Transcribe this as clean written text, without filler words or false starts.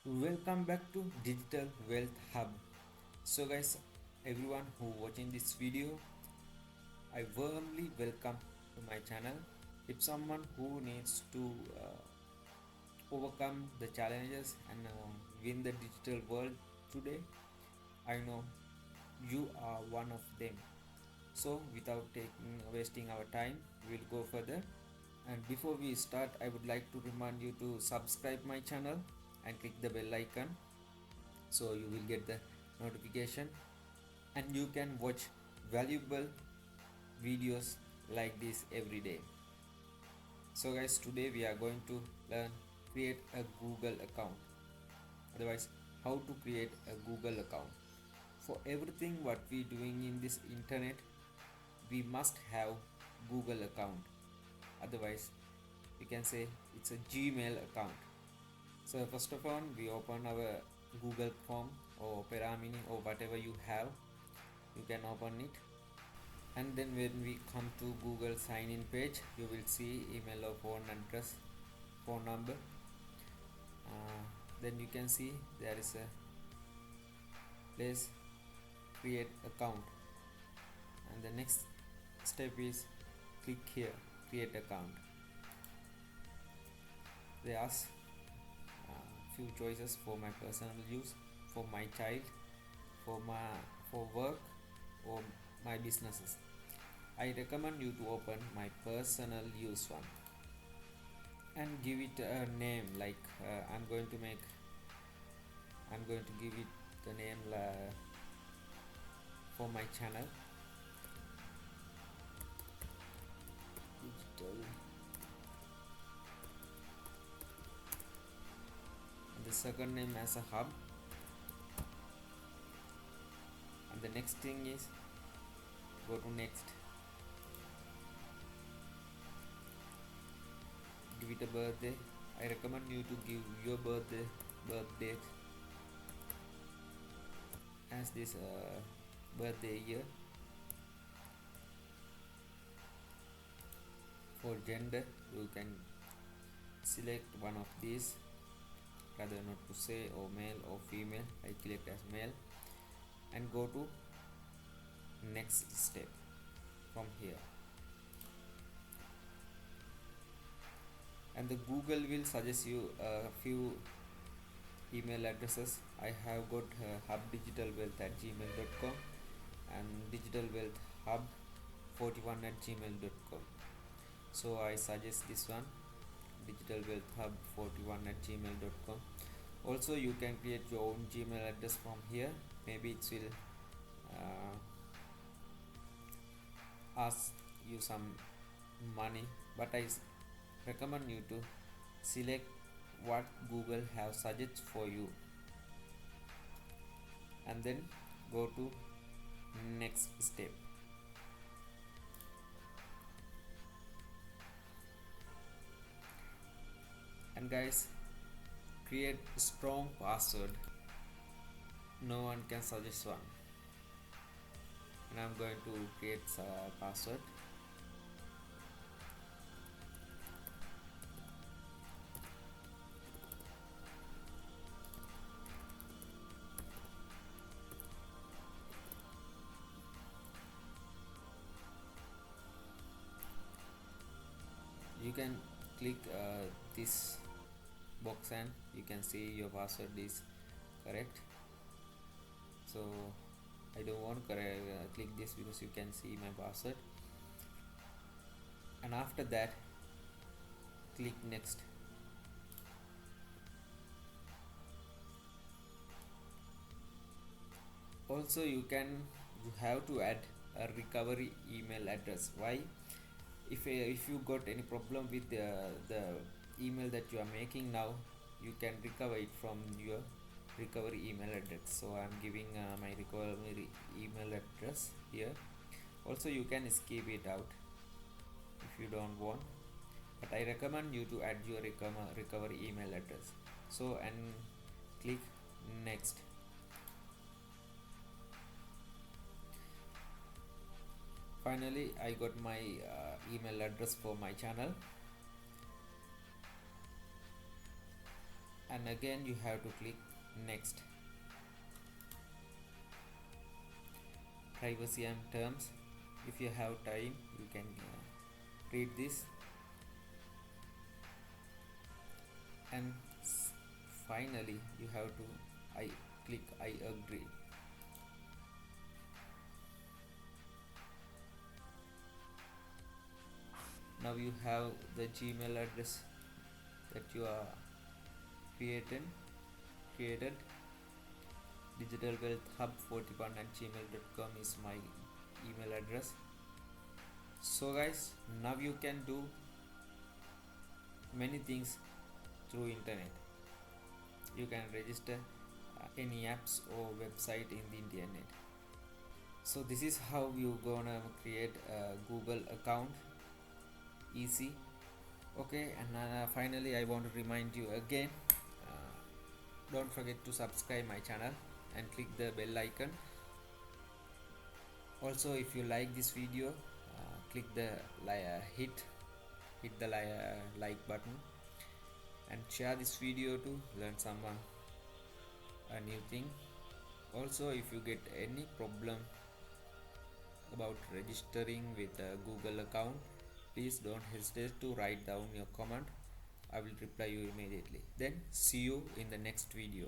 Welcome back to Digital Wealth Hub. So guys, everyone who watching this video, I warmly welcome to my channel. If someone who needs to overcome the challenges and win the digital world today, I know you are one of them. So without wasting our time, we'll go further. And before we start, I would like to remind you to subscribe my channel and click the bell icon so you will get the notification and you can watch valuable videos like this every day. So guys, today we are going to learn create a Google account. Otherwise, how to create a Google account. For everything what we doing in this internet, we must have Google account. Otherwise, we can say it's a Gmail account. So first of all, we open our Google Chrome or Opera Mini or whatever you have. You can open it, and then when we come to Google sign in page, you will see email or phone address, phone number. Then you can see there is a place create account, and the next step is click here create account. They ask few choices for my personal use, for my child, for work or my businesses. I recommend you to open my personal use one and give it a name like I'm going to give it the name for my channel digital, and the second name as a hub, and the next thing is go to next, give it a birthday. I recommend you to give your birth date as this birthday year. For gender, you can select one of these, rather not to say or male or female. I select as male and go to next step from here, and the Google will suggest you a few email addresses. I have got hubdigitalwealth@gmail.com and digitalwealthhub41@gmail.com. So I suggest this one, digitalwealthhub41@gmail.com. Also, you can create your own Gmail address from here. Maybe it will ask you some money, but I recommend you to select what Google have suggested for you, and then go to next step. And guys, create a strong password. No one can suggest one, and I'm going to create a password. You can click this box and you can see your password is correct. So I don't want to click this because you can see my password, and after that click next. Also, you have to add a recovery email address. Why? If you got any problem with the email that you are making now, you can recover it from your recovery email address. So I'm giving my recovery email address here. Also, you can skip it out if you don't want, but I recommend you to add your recovery email address. So, and click next. Finally, I got my email address for my channel, and again you have to click next. Privacy and terms, if you have time you can read this, and finally you have to I click I agree. Now you have the Gmail address that you are created. Digital Wealth Hub 41 at gmail.com is my email address. So guys, now you can do many things through internet. You can register any apps or website in the internet. So this is how you gonna create a Google account easy. Okay, and finally I want to remind you again, don't forget to subscribe my channel and click the bell icon. Also, if you like this video, click the hit the like button and share this video to learn someone a new thing. Also, if you get any problem about registering with a Google account, please don't hesitate to write down your comment. I will reply you immediately. Then see you in the next video.